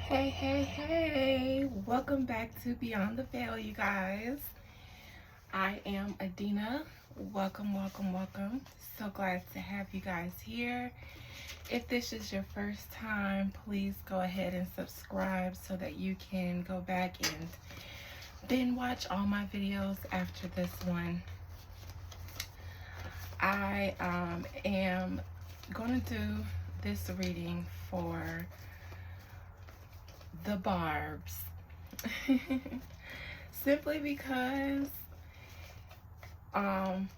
Hey, welcome back to Beyond the Veil, you guys. I am Adina. Welcome. So glad to have you guys here. If this is your first time, please go ahead and subscribe so that you can go back and then watch all my videos after this one. I am going to do this reading for the Barbs. Simply because on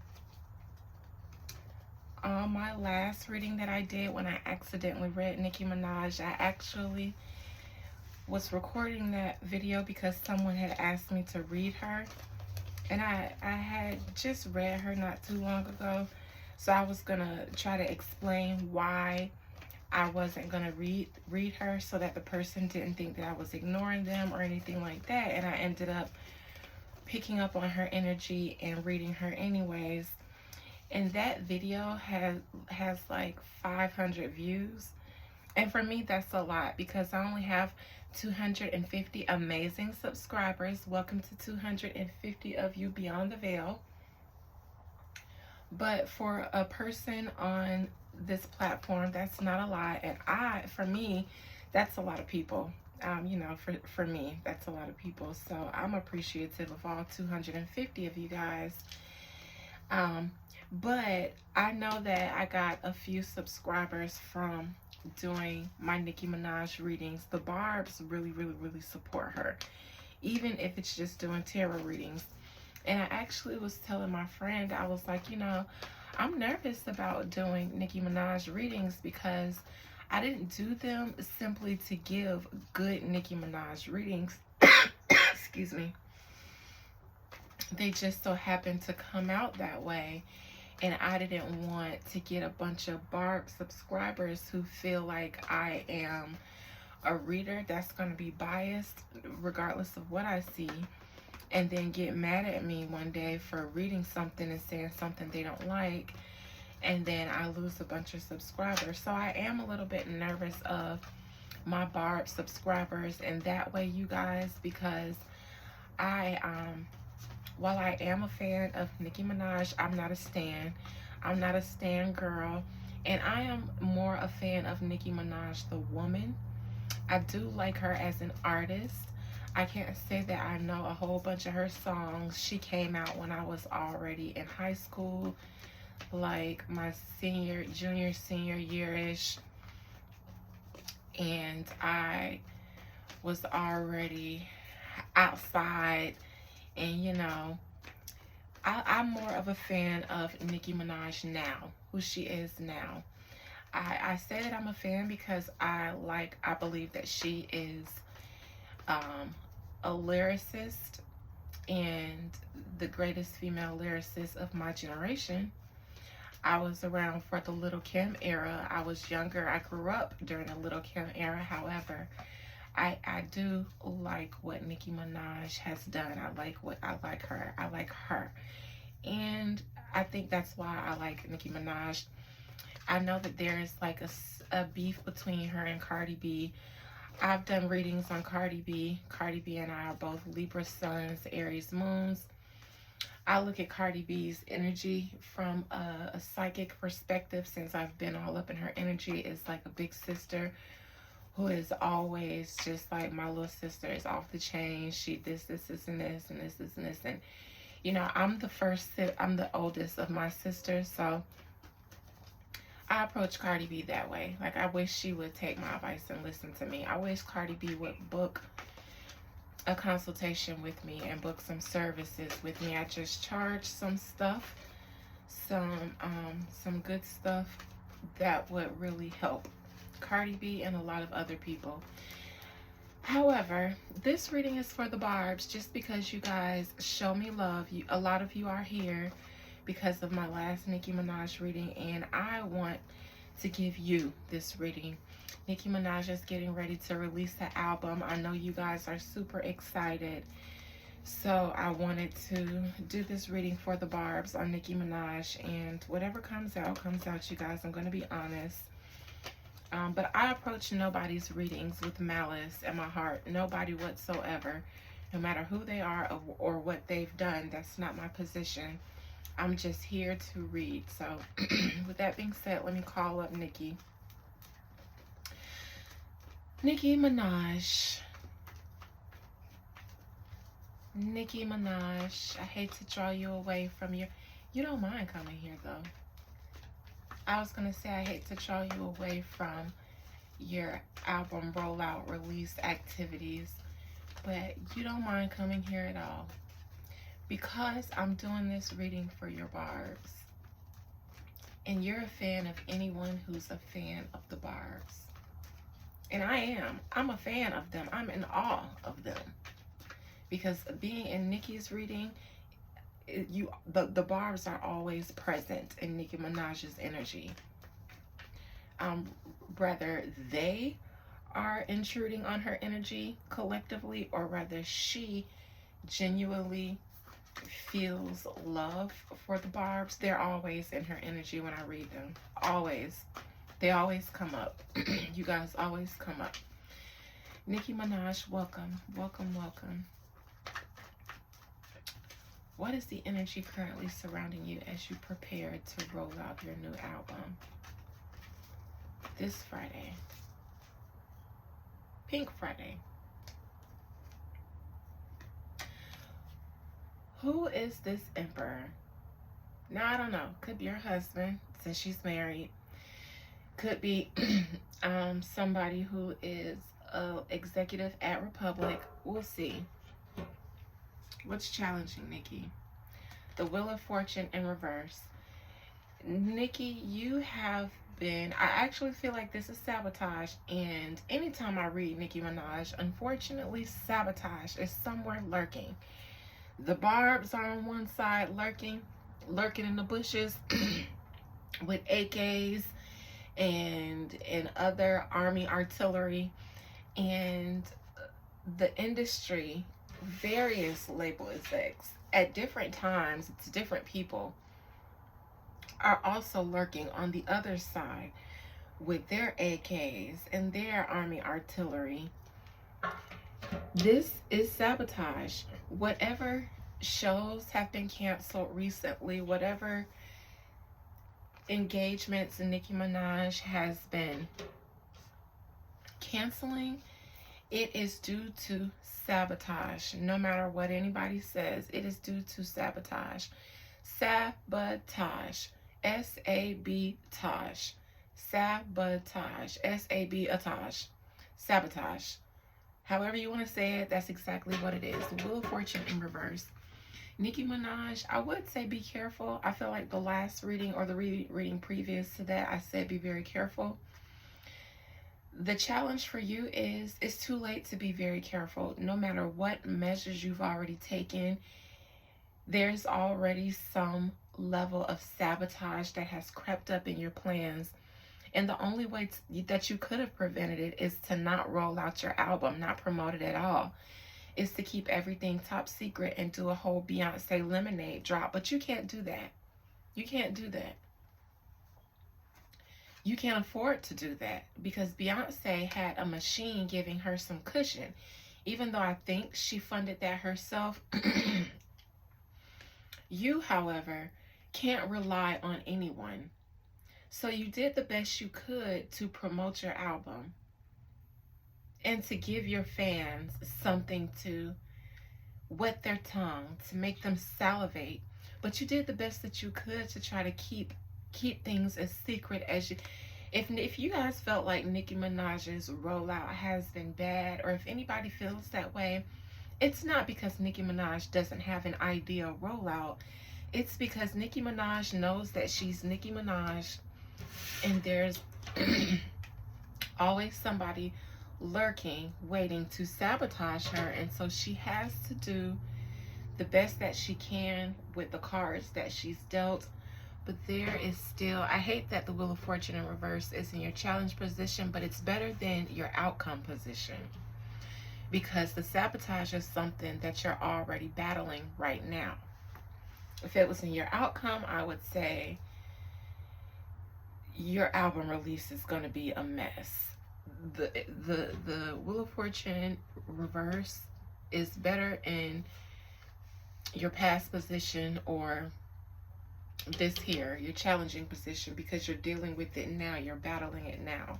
my last reading that I did when I accidentally read Nicki Minaj, I actually was recording that video because someone had asked me to read her, and I had just read her not too long ago, so I was gonna try to explain why I wasn't gonna read her so that the person didn't think that I was ignoring them or anything like that. And I ended up picking up on her energy and reading her anyways. And that video has like 500 views. And for me, that's a lot because I only have 250 amazing subscribers. Welcome to 250 of you beyond the veil. But for a person on this platform, that's not a lot. And for me, that's a lot of people. For me, that's a lot of people. So I'm appreciative of all 250 of you guys. But I know that I got a few subscribers from doing my Nicki Minaj readings. The Barbs really support her, even if it's just doing tarot readings. And I actually was telling my friend, I was like, I'm nervous about doing Nicki Minaj readings because I didn't do them simply to give good Nicki Minaj readings. Excuse me. They just so happened to come out that way. And I didn't want to get a bunch of Barb subscribers who feel like I am a reader that's going to be biased regardless of what I see, and then get mad at me one day for reading something and saying something they don't like, and then I lose a bunch of subscribers. So I am a little bit nervous of my Barb subscribers and that way, you guys, because while I am a fan of Nicki Minaj, I'm not a stan. I'm not a stan girl, and I am more a fan of Nicki Minaj the woman. I do like her as an artist. I can't say that I know a whole bunch of her songs. She came out when I was already in high school, like my junior, senior year-ish. And I was already outside. And, I'm more of a fan of Nicki Minaj now, who she is now. I say that I'm a fan because I believe that she is a lyricist and the greatest female lyricist of my generation. I was around for the Little Kim era. I was younger. I grew up during the Little Kim era. However, I do like what Nicki Minaj has done. I like her. I like her. And I think that's why I like Nicki Minaj. I know that there is like a beef between her and Cardi B. I've done readings on Cardi B. Cardi B and I are both Libra suns, Aries moons. I look at Cardi B's energy from a psychic perspective, since I've been all up in her energy. It's like a big sister who is always just like, my little sister is off the chain. She this and this and this. And I'm the oldest of my sisters, so I approach Cardi B that way. Like, I wish she would take my advice and listen to me. I wish Cardi B would book a consultation with me and book some services with me. I just charge some stuff, some good stuff that would really help Cardi B and a lot of other people. However, this reading is for the Barbs just because you guys show me love. A lot of you are here because of my last Nicki Minaj reading, and I want to give you this reading. Nicki Minaj is getting ready to release the album. I know you guys are super excited, so I wanted to do this reading for the Barbs on Nicki Minaj, and whatever comes out, you guys. I'm going to be honest. But I approach nobody's readings with malice in my heart. Nobody whatsoever. No matter who they are or what they've done, that's not my position. I'm just here to read. So with that being said, let me call up Nicki. Nicki Minaj. Nicki Minaj. I hate to draw you away from your... You don't mind coming here, though. I was going to say I hate to draw you away from your album rollout release activities, but you don't mind coming here at all. Because I'm doing this reading for your Barbs. And you're a fan of anyone who's a fan of the Barbs. And I am. I'm a fan of them. I'm in awe of them. Because being in Nicki's reading, the Barbs are always present in Nicki Minaj's energy. Whether they are intruding on her energy collectively, or rather she genuinely feels love for the Barbs, they're always in her energy when I read them. Always. They always come up. You guys always come up. Nicki Minaj, welcome. Welcome, welcome. What is the energy currently surrounding you as you prepare to roll out your new album this Friday? Pink Friday. Who is this emperor? Now, I don't know. Could be her husband, since she's married. Could be somebody who is an executive at Republic. We'll see. What's challenging Nicki? The Wheel of Fortune in reverse. Nicki, you have been... I actually feel like this is sabotage. And anytime I read Nicki Minaj, unfortunately, sabotage is somewhere lurking. The Barbs are on one side lurking in the bushes with AKs and other army artillery, and the industry, various label execs at different times, it's different people, are also lurking on the other side with their AKs and their army artillery. This is sabotage. Whatever shows have been canceled recently, whatever engagements Nicki Minaj has been canceling, it is due to sabotage. No matter what anybody says, it is due to sabotage. Sabotage. S-A-B-Tage. Sabotage. S-A-B-Atage. Sabotage. However you want to say it, that's exactly what it is. The Wheel of Fortune in reverse. Nicki Minaj, I would say be careful. I feel like the last reading or the reading previous to that, I said be very careful. The challenge for you is it's too late to be very careful. No matter what measures you've already taken, there's already some level of sabotage that has crept up in your plans. And the only way that you could have prevented it is to not roll out your album, not promote it at all. Is to keep everything top secret and do a whole Beyonce Lemonade drop. But you can't do that. You can't do that. You can't afford to do that because Beyonce had a machine giving her some cushion. Even though I think she funded that herself. You, however, can't rely on anyone. So you did the best you could to promote your album and to give your fans something to wet their tongue, to make them salivate. But you did the best that you could to try to keep things as secret as you... If you guys felt like Nicki Minaj's rollout has been bad, or if anybody feels that way, it's not because Nicki Minaj doesn't have an ideal rollout. It's because Nicki Minaj knows that she's Nicki Minaj, and there's always somebody lurking, waiting to sabotage her. And so she has to do the best that she can with the cards that she's dealt. But there is still, I hate that the Wheel of Fortune in reverse is in your challenge position, but it's better than your outcome position. Because the sabotage is something that you're already battling right now. If it was in your outcome, I would say your album release is going to be a mess. The Wheel of Fortune reverse is better in your past position or this here, your challenging position, because you're dealing with it now, you're battling it now.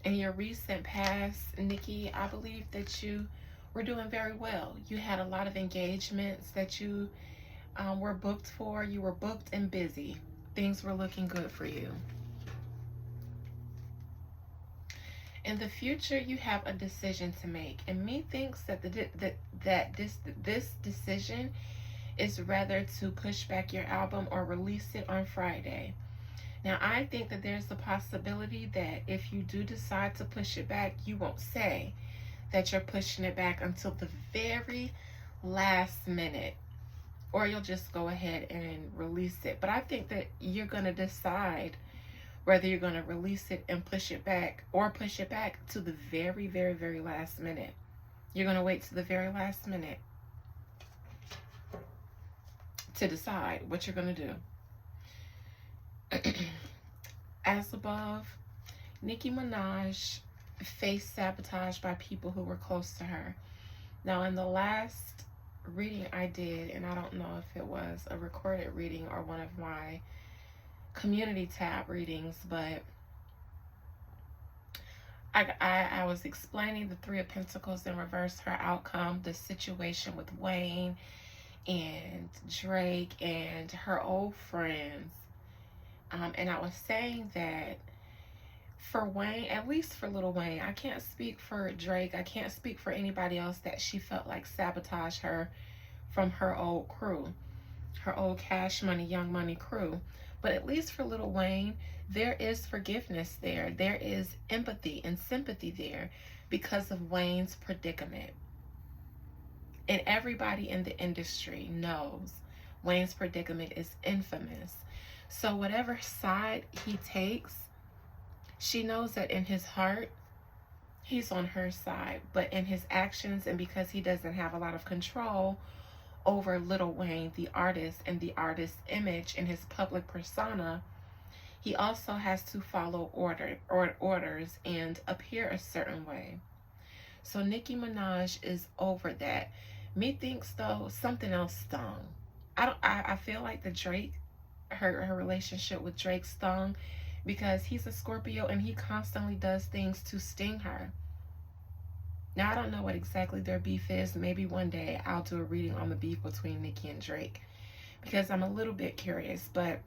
In your recent past, Nicki, I believe that you were doing very well. You had a lot of engagements that you were booked for. You were booked and busy. Things were looking good for you. In the future, you have a decision to make, and me thinks that this decision is rather to push back your album or release it on Friday. Now, I think that there's the possibility that if you do decide to push it back, you won't say that you're pushing it back until the very last minute, or you'll just go ahead and release it. But I think that you're going to decide whether you're going to release it and push it back, or push it back to the very, very, very last minute. You're going to wait to the very last minute to decide what you're going to do. As above, Nicki Minaj faced sabotage by people who were close to her. Now, in the last reading I did, and I don't know if it was a recorded reading or one of my community tab readings, but I was explaining the Three of Pentacles in reverse, her outcome, the situation with Wayne and Drake and her old friends. And I was saying that for Wayne, at least for Lil Wayne, I can't speak for Drake, I can't speak for anybody else, that she felt like sabotaged her from her old crew, her old Cash Money, Young Money crew. But at least for Lil Wayne, there is forgiveness there. There is empathy and sympathy there because of Wayne's predicament. And everybody in the industry knows Wayne's predicament is infamous. So whatever side he takes, she knows that in his heart, he's on her side. But in his actions, and because he doesn't have a lot of control over Lil Wayne, the artist, and the artist's image and his public persona, he also has to follow orders and appear a certain way. So Nicki Minaj is over that. Methinks though something else stung. I feel like the Drake, her relationship with Drake stung because he's a Scorpio and he constantly does things to sting her. Now, I don't know what exactly their beef is. Maybe one day I'll do a reading on the beef between Nicki and Drake, because I'm a little bit curious. But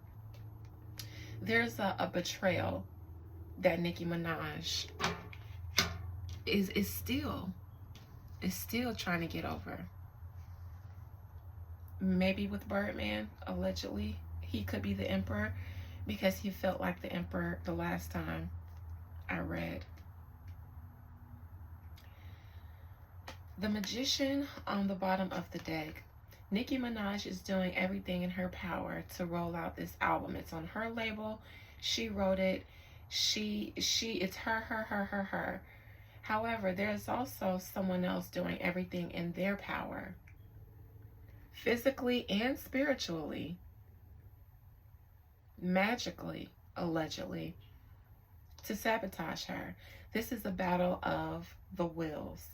there's a betrayal that Nicki Minaj is still trying to get over. Maybe with Birdman, allegedly. He could be the emperor because he felt like the emperor the last time I read. The Magician on the bottom of the deck. Nicki Minaj is doing everything in her power to roll out this album. It's on her label. She wrote it. It's her. However, there's also someone else doing everything in their power, physically and spiritually, magically, allegedly, to sabotage her. This is a battle of the wills.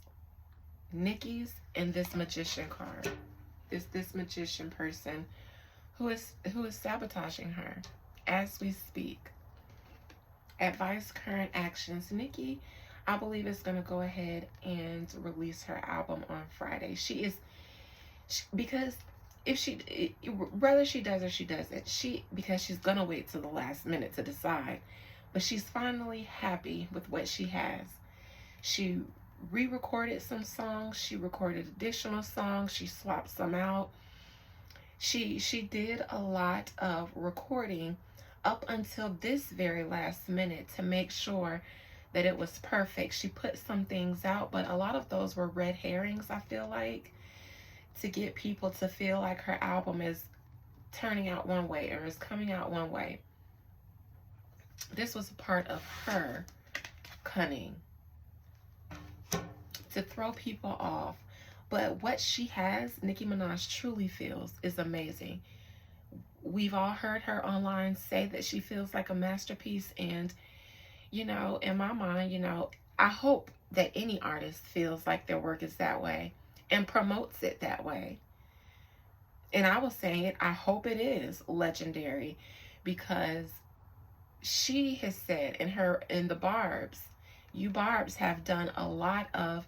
Nicki's and this magician card. This magician person who is sabotaging her as we speak. Advice, current actions. Nicki, I believe, is going to go ahead and release her album on Friday. Because if whether she does or she doesn't, because she's going to wait till the last minute to decide. But she's finally happy with what she has. She re-recorded some songs. She recorded additional songs. She swapped some out. She did a lot of recording up until this very last minute to make sure that it was perfect. She put some things out, but a lot of those were red herrings, I feel like, to get people to feel like her album is turning out one way or is coming out one way. This was a part of her cunning to throw people off. But what she has, Nicki Minaj truly feels, is amazing. we've all heard her online say that she feels like a masterpiece. And, you know, in my mind, you know, I hope that any artist feels like their work is that way and promotes it that way. And I was saying it, I hope it is legendary, because she has said in the Barbs, you Barbs have done a lot of,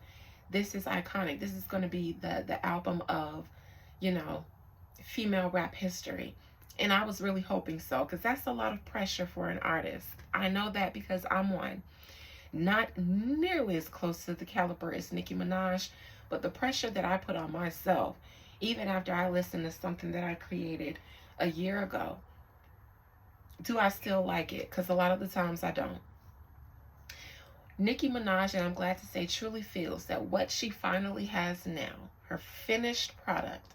this is iconic. This is going to be the album of, you know, female rap history. And I was really hoping so, because that's a lot of pressure for an artist. I know that because I'm one. Not nearly as close to the caliber as Nicki Minaj, but the pressure that I put on myself, even after I listened to something that I created a year ago, do I still like it? Because a lot of the times I don't. Nicki Minaj, and I'm glad to say, truly feels that what she finally has now, her finished product,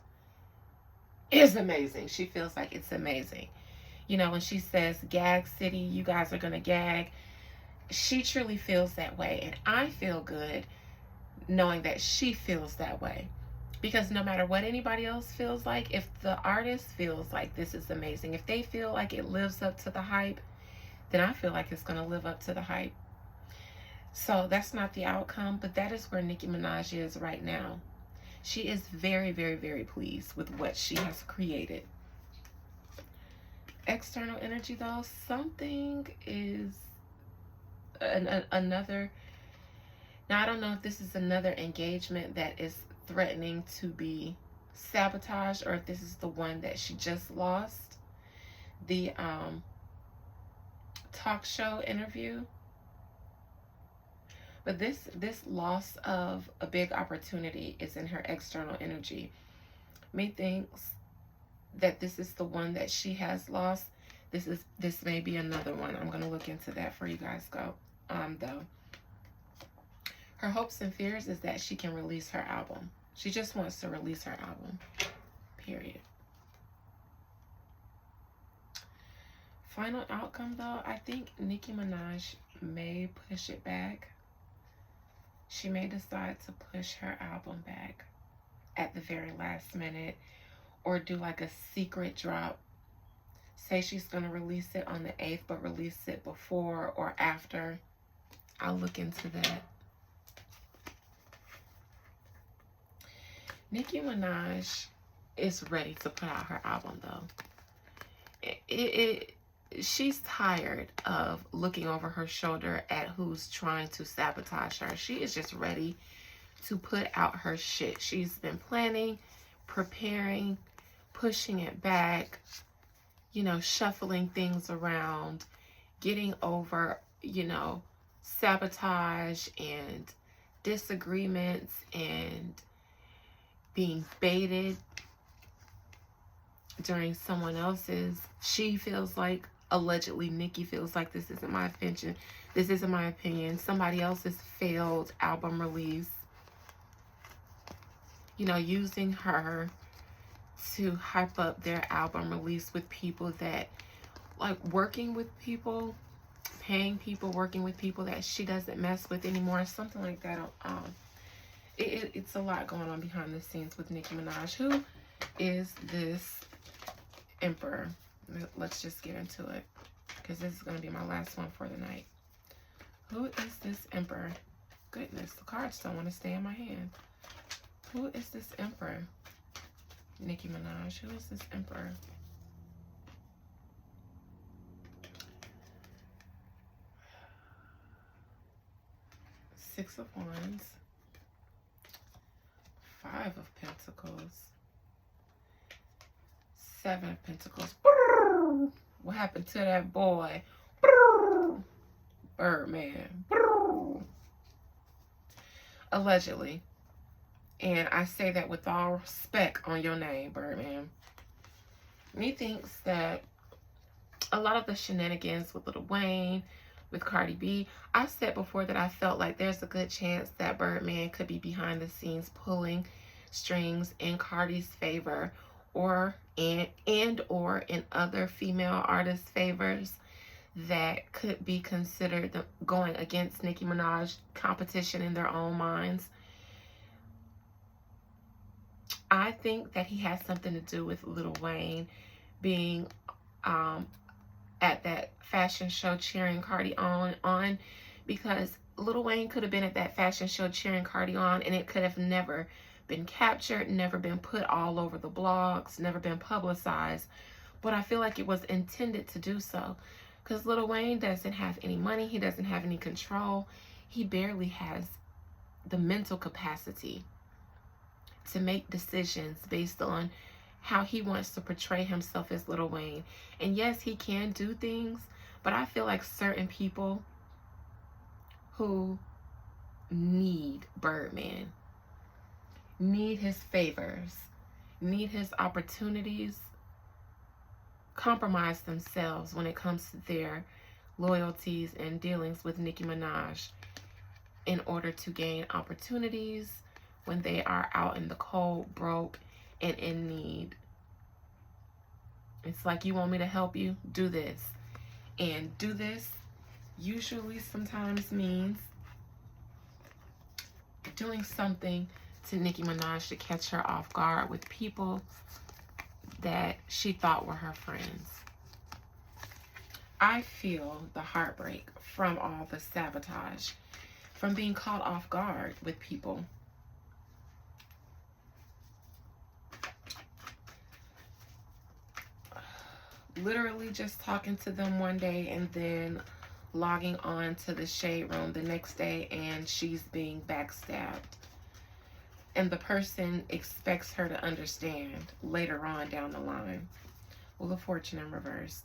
is amazing. She feels like it's amazing. You know, when she says, "Gag City, you guys are going to gag," she truly feels that way. And I feel good knowing that she feels that way. Because no matter what anybody else feels like, if the artist feels like this is amazing, if they feel like it lives up to the hype, then I feel like it's going to live up to the hype. So that's not the outcome, but that is where Nicki Minaj is right now. She is very, very, very pleased with what she has created. External energy, though, something is another. Now, I don't know if this is another engagement that is threatening to be sabotaged, or if this is the one that she just lost. The talk show interview. But this loss of a big opportunity is in her external energy. Methinks that this is the one that she has lost. This may be another one. I'm gonna look into that for you guys though. Her hopes and fears is that she can release her album. She just wants to release her album. Period. Final outcome, though, I think Nicki Minaj may push it back. She may decide to push her album back at the very last minute, or do like a secret drop. Say she's going to release it on the 8th, but release it before or after. I'll look into that. Nicki Minaj is ready to put out her album, though. She's tired of looking over her shoulder at who's trying to sabotage her. She is just ready to put out her shit. She's been planning, preparing, pushing it back, you know, shuffling things around, getting over, you know, sabotage and disagreements and being baited during someone else's. She feels like, allegedly, Nicki feels like, this isn't my opinion, somebody else's failed album release. You know, using her to hype up their album release with people that, like, working with people, paying people, working with people that she doesn't mess with anymore, something like that. It's a lot going on behind the scenes with Nicki Minaj. Who is this Emperor? Let's just get into it, because this is going to be my last one for the night. Who is this Emperor? Goodness, the cards don't want to stay in my hand. Who is this Emperor? Nicki Minaj. Who is this Emperor? Six of Wands. Five of Pentacles. Seven of Pentacles. What happened to that boy? Birdman. Allegedly. And I say that with all respect on your name, Birdman. Methinks that a lot of the shenanigans with Lil Wayne, with Cardi B, I said before that I felt like there's a good chance that Birdman could be behind the scenes pulling strings in Cardi's favor, or in other female artists' favors that could be considered going against Nicki Minaj, competition in their own minds. I think that he has something to do with Lil Wayne being at that fashion show cheering Cardi on, because Lil Wayne could have been at that fashion show cheering Cardi on, and it could have never been captured, never been put all over the blogs, never been publicized. But I feel like it was intended to do so, because Lil Wayne doesn't have any money, he doesn't have any control, he barely has the mental capacity to make decisions based on how he wants to portray himself as Lil Wayne. And yes, he can do things, but I feel like certain people who need Birdman, need his favors, need his opportunities, compromise themselves when it comes to their loyalties and dealings with Nicki Minaj in order to gain opportunities when they are out in the cold, broke, and in need. It's like, you want me to help you? Do this. And do this usually sometimes means doing something to Nicki Minaj to catch her off guard with people that she thought were her friends. I feel the heartbreak from all the sabotage, from being caught off guard with people. Literally just talking to them one day and then logging on to the shade room the next day and she's being backstabbed. And the person expects her to understand later on down the line. Wheel of Fortune in reverse.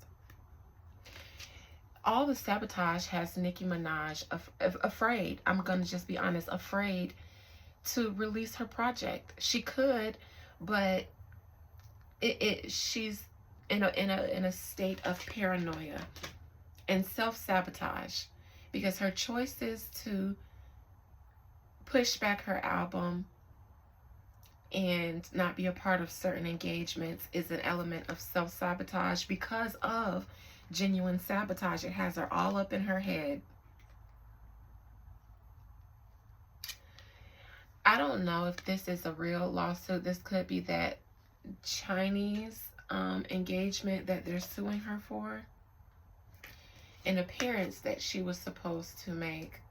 All the sabotage has Nicki Minaj afraid, I'm going to just be honest, afraid to release her project. She could, but she's in a state of paranoia and self-sabotage, because her choices to push back her album and not be a part of certain engagements is an element of self-sabotage because of genuine sabotage. It has her all up in her head. I don't know if this is a real lawsuit. This could be that Chinese engagement that they're suing her for. An appearance that she was supposed to make.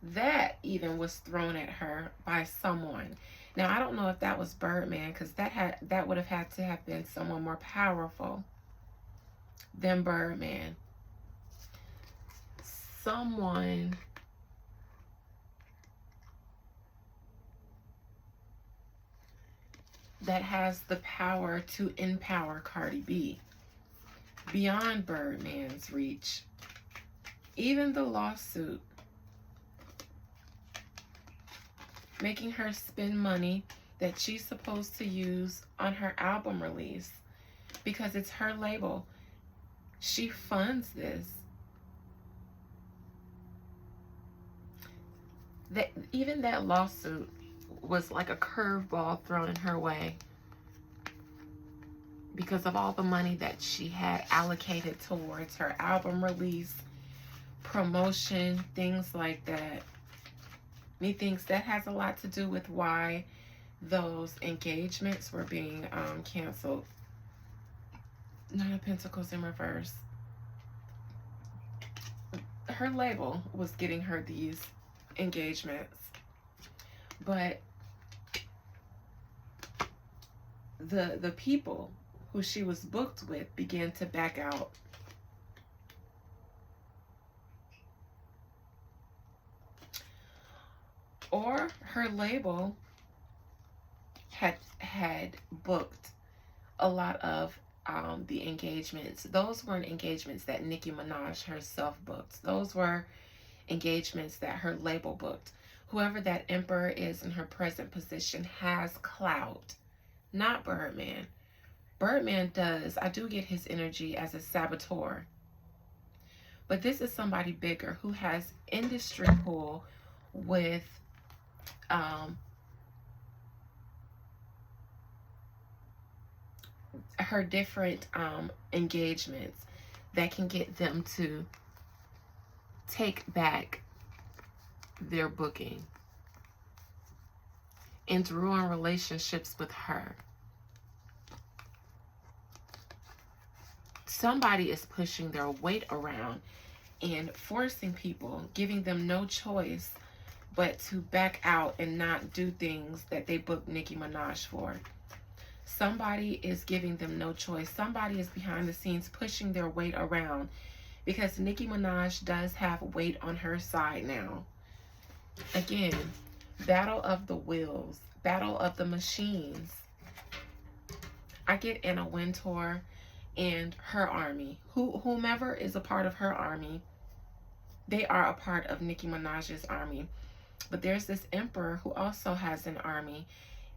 That even was thrown at her by someone. Now, I don't know if that was Birdman, because that would have had to have been someone more powerful than Birdman. Someone that has the power to empower Cardi B beyond Birdman's reach. Even the lawsuit, making her spend money that she's supposed to use on her album release because it's her label. She funds this. Even that lawsuit was like a curveball thrown in her way because of all the money that she had allocated towards her album release, promotion, things like that. Methinks that has a lot to do with why those engagements were being canceled. Nine of Pentacles in reverse. Her label was getting her these engagements, but the people who she was booked with began to back out. Or her label had booked a lot of the engagements. Those weren't engagements that Nicki Minaj herself booked. Those were engagements that her label booked. Whoever that emperor is in her present position has clout, not Birdman. Birdman does. I do get his energy as a saboteur. But this is somebody bigger who has industry pull with her different engagements that can get them to take back their booking and to ruin relationships with her. somebody is pushing their weight around and forcing people, giving them no choice but to back out and not do things that they booked Nicki Minaj for. Somebody is giving them no choice. Somebody is behind the scenes pushing their weight around, because Nicki Minaj does have weight on her side now. Again, battle of the wills, battle of the machines. I get Anna Wintour and her army. Whomever is a part of her army, they are a part of Nicki Minaj's army. But there's this emperor who also has an army,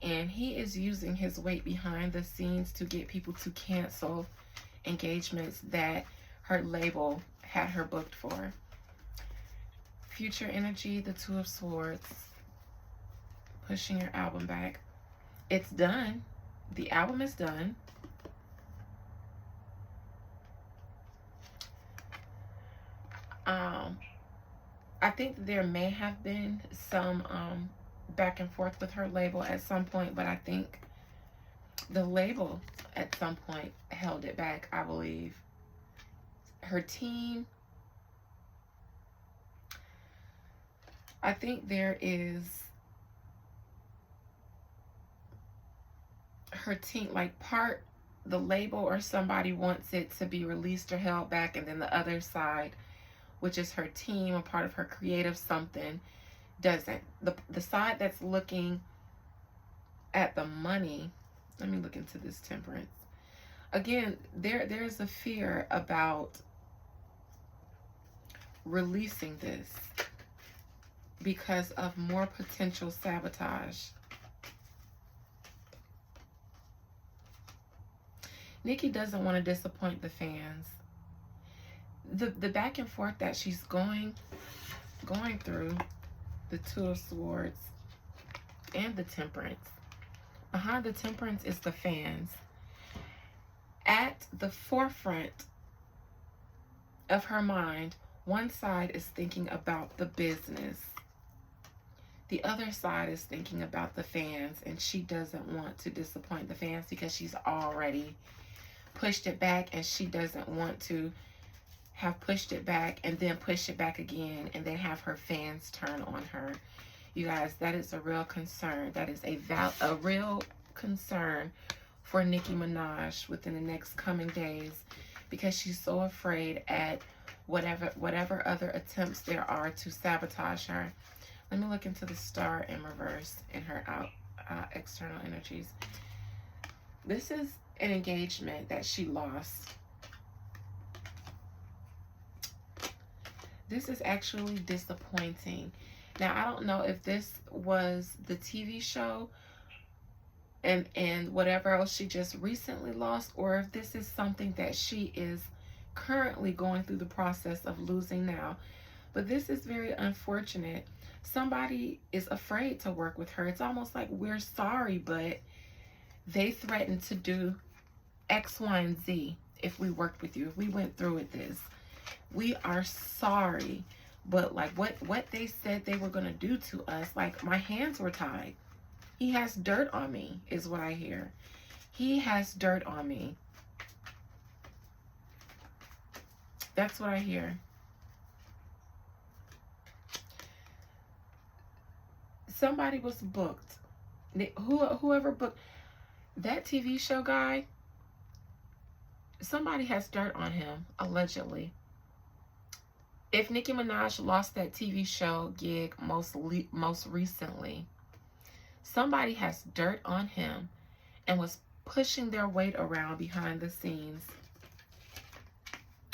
and he is using his weight behind the scenes to get people to cancel engagements that her label had her booked for. Future energy, the Two of Swords, pushing your album back. It's done. The album is done. I think there may have been some back and forth with her label at some point, but I think the label at some point held it back, I believe. Her team, I think there is her team, like part the label or somebody wants it to be released or held back, and then the other side, which is her team, a part of her creative something, doesn't. The side that's looking at the money, let me look into this Temperance. Again, there's a fear about releasing this because of more potential sabotage. Nicki doesn't want to disappoint the fans. The back and forth that she's going through, the Two of Swords and the Temperance. Behind the Temperance is the fans. At the forefront of her mind, one side is thinking about the business. The other side is thinking about the fans, and she doesn't want to disappoint the fans because she's already pushed it back, and she doesn't want to have pushed it back and then push it back again and then have her fans turn on her. You guys, that is a real concern. That is a real concern for Nicki Minaj within the next coming days, because she's so afraid at whatever other attempts there are to sabotage her. Let me look into the Star in reverse in her external energies. This is an engagement that she lost. This is actually disappointing. Now, I don't know if this was the TV show and whatever else she just recently lost, or if this is something that she is currently going through the process of losing now. But this is very unfortunate. Somebody is afraid to work with her. It's almost like, we're sorry, but they threatened to do X, Y, and Z if we worked with you, if we went through with this. We are sorry, but like what they said they were going to do to us, like, my hands were tied. He has dirt on me, is what I hear. He has dirt on me. That's what I hear. Somebody was booked. Whoever booked that TV show guy, somebody has dirt on him, allegedly. If Nicki Minaj lost that TV show gig most recently, somebody has dirt on him and was pushing their weight around behind the scenes,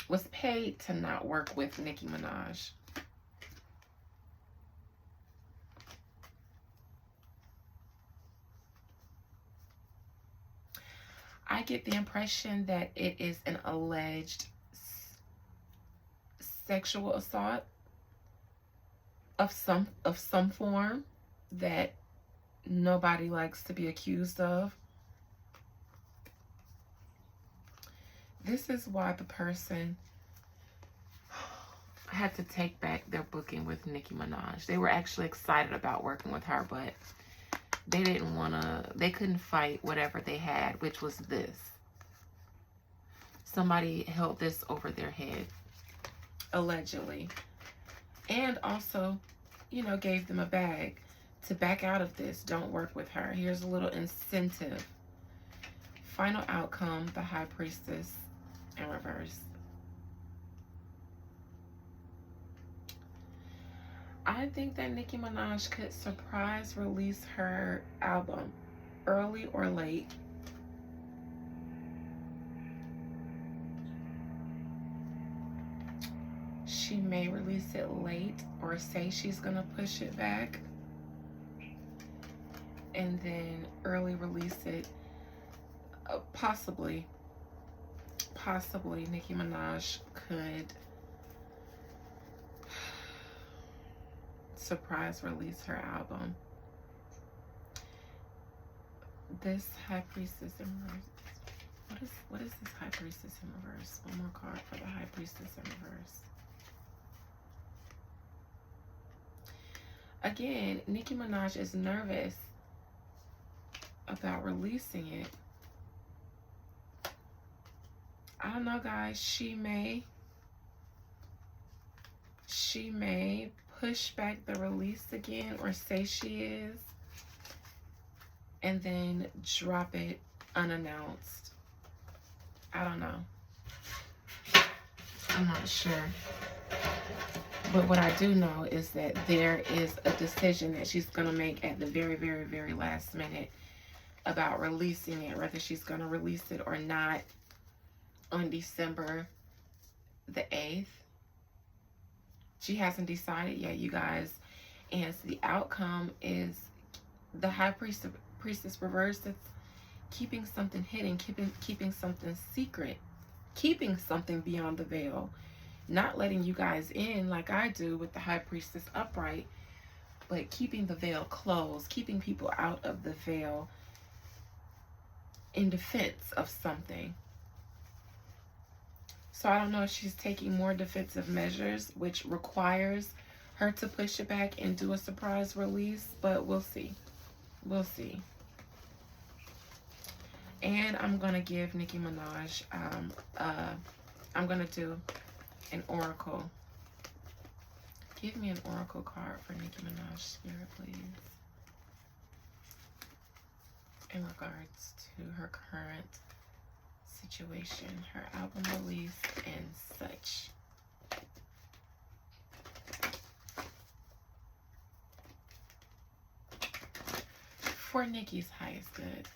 was paid to not work with Nicki Minaj. I get the impression that it is an alleged sexual assault of some form that nobody likes to be accused of. This is why the person had to take back their booking with Nicki Minaj. They were actually excited about working with her, but they couldn't fight whatever they had, which was this. Somebody held this over their head, allegedly. And also, you know, gave them a bag to back out of this. Don't work with her. Here's a little incentive. Final outcome, the High Priestess in reverse. I think that Nicki Minaj could surprise release her album early or late. She may release it late or say she's gonna push it back and then early release it. Possibly Nicki Minaj could surprise release her album. This High Priestess in reverse. What is this High Priestess in reverse? One more card for the High Priestess in reverse. Again, Nicki Minaj is nervous about releasing it. I don't know, guys. She may push back the release again or say she is and then drop it unannounced. I don't know. I'm not sure. But what I do know is that there is a decision that she's going to make at the very, very, very last minute about releasing it, whether she's going to release it or not on December the 8th. She hasn't decided yet, you guys. And the outcome is the High Priestess reverse. That's keeping something hidden, keeping something secret, keeping something beyond the veil. Not letting you guys in like I do with the High Priestess upright, but keeping the veil closed, keeping people out of the veil in defense of something. So I don't know if she's taking more defensive measures, which requires her to push it back and do a surprise release, but we'll see. We'll see. And I'm going to give Nicki Minaj, I'm going to do an oracle. Give me an oracle card for Nicki Minaj, Spirit, please. In regards to her current situation, her album release, and such. For Nicki's highest good.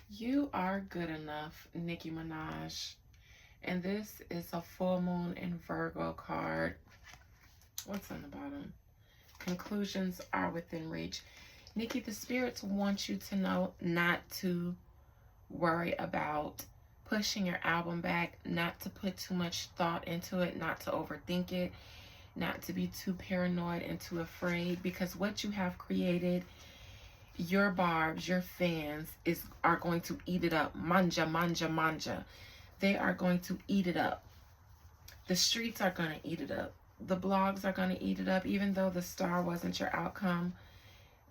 You are good enough, Nicki Minaj. And this is a full moon in Virgo card. What's on the bottom? Conclusions are within reach. Nicki, the spirits want you to know not to worry about pushing your album back, not to put too much thought into it, not to overthink it, not to be too paranoid and too afraid, because what you have created, your Barbs, your fans are going to eat it up. Manja, manja, manja. They are going to eat it up. The streets are going to eat it up. The blogs are going to eat it up. Even though the star wasn't your outcome,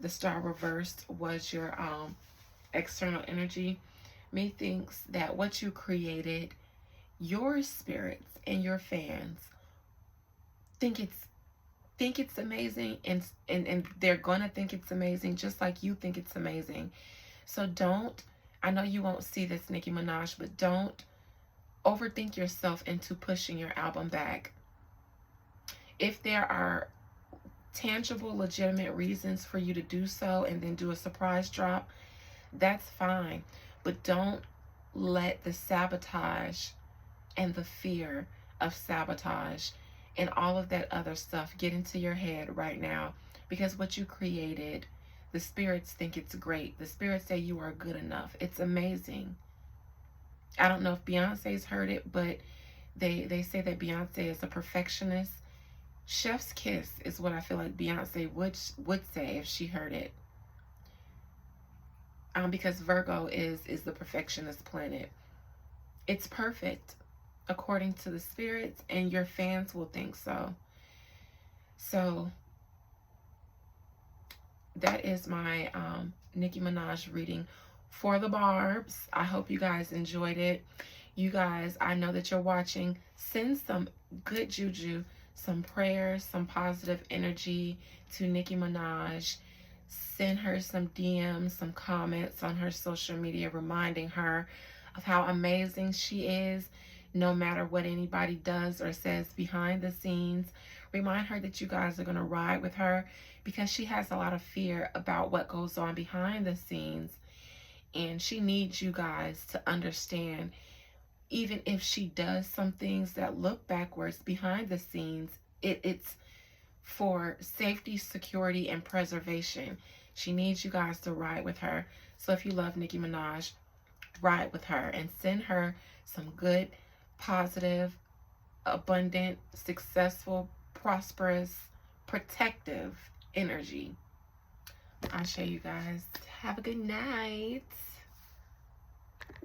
the star reversed was your external energy. Methinks that what you created, your spirits and your fans think it's amazing, and they're gonna think it's amazing just like you think it's amazing. So don't, I know you won't see this, Nicki Minaj, but don't overthink yourself into pushing your album back. If there are tangible, legitimate reasons for you to do so and then do a surprise drop, that's fine. But don't let the sabotage and the fear of sabotage and all of that other stuff get into your head right now, because what you created, the spirits think it's great. The spirits say you are good enough. It's amazing. I don't know if Beyonce's heard it, but they say that Beyonce is a perfectionist. Chef's kiss is what I feel like Beyonce would say if she heard it. Because Virgo is the perfectionist planet. It's perfect according to the spirits, and your fans will think so. So that is my Nicki Minaj reading for the Barbs. I hope you guys enjoyed it. You guys, I know that you're watching. Send some good juju, some prayers, some positive energy to Nicki Minaj. Send her some DMs, some comments on her social media reminding her of how amazing she is, no matter what anybody does or says behind the scenes. Remind her that you guys are going to ride with her, because she has a lot of fear about what goes on behind the scenes. And she needs you guys to understand, even if she does some things that look backwards behind the scenes, it's for safety, security, and preservation. She needs you guys to ride with her. So if you love Nicki Minaj, ride with her and send her some good, positive, abundant, successful, prosperous, protective energy. I'll show you guys. Have a good night.